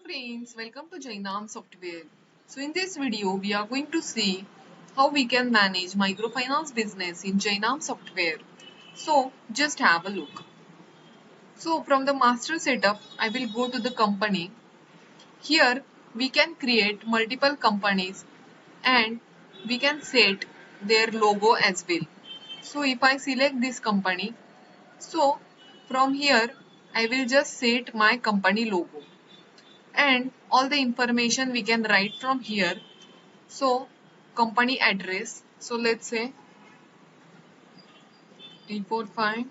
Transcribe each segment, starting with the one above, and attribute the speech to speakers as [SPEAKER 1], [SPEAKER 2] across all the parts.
[SPEAKER 1] friends, welcome to Jainam Software. So in this video, we are going to see how we can manage microfinance business in Jainam Software. So just have a look. So from the master setup, I will go to the company. Here we can create multiple companies and we can set their logo as well. So if I select this company, so from here I will just set my company logo. And all the information we can write from here. So company address, so let's say 345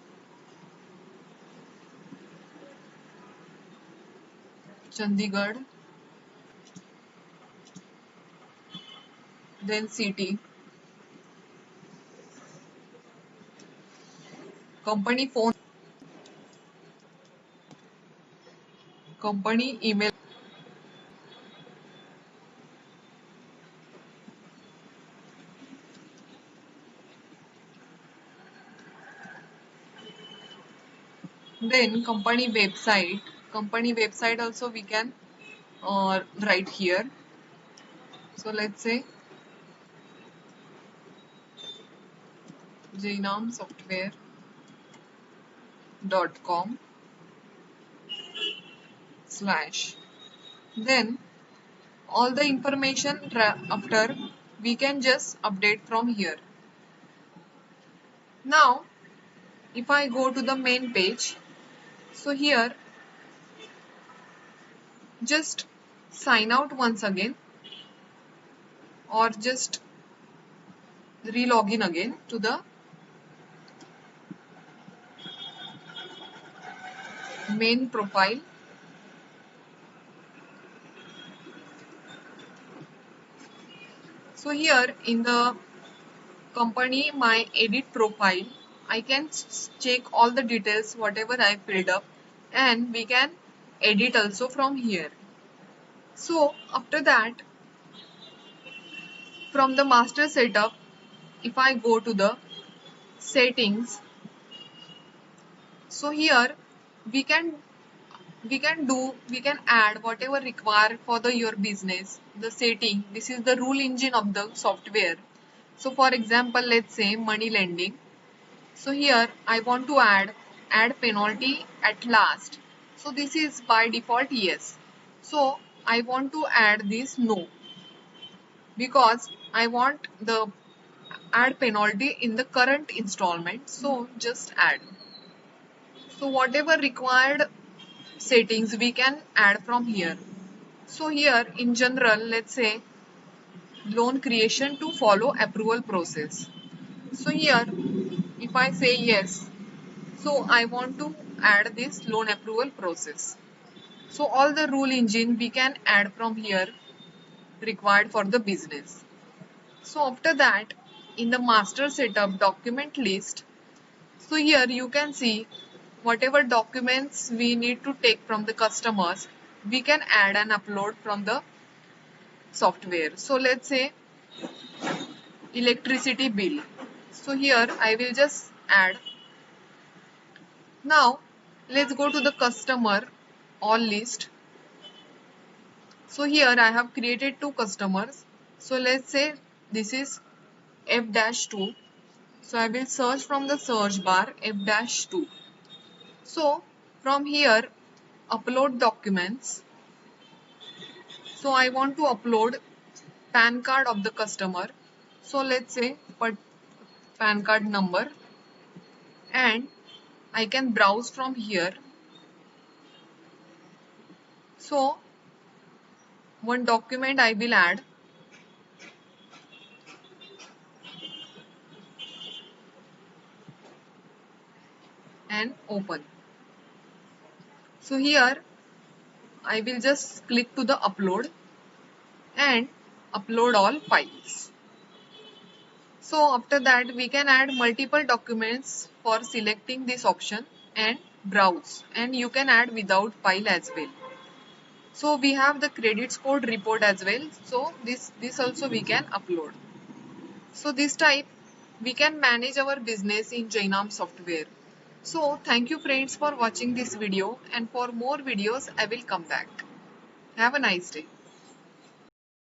[SPEAKER 1] Chandigarh, then city, company phone, company email, then company website also we can write here. So let's say jainamsoftware.com slash, then all the information after we can just update from here. Now if I go to the main page, so here just sign out once again or just re-login again to the main profile. So here in the company my edit profile, I can check all the details whatever I filled up, and we can edit also from here. So after that, from the master setup, if I go to the settings, so here we can add whatever required for your business, the setting. This is the rule engine of the software. So for example, let's say money lending. So here I want to add penalty at last. So this is by default yes. So I want to add this no, because I want the add penalty in the current installment. So just add. So whatever required settings we can add from here. So here in general, let's say loan creation to follow approval process. So here if I say yes, so I want to add this loan approval process. So all the rule engine we can add from here required for the business. So after that, in the master setup document list, so here you can see whatever documents we need to take from the customers, we can add and upload from the software. So let's say electricity bill. So here I will just add. Now let's go to the customer all list. So here I have created two customers. So let's say this is F-2. So I will search from the search bar F-2. So from here upload documents. So I want to upload PAN card of the customer. So let's say put PAN card number, and I can browse from here. So one document I will add, and open. So here I will just click to the upload and upload all files. So after that we can add multiple documents for selecting this option and browse, and you can add without file as well. So we have the credit score report as well. So this also we can upload. So this type we can manage our business in Jainam software. So thank you friends for watching this video, and for more videos I will come back. Have a nice day.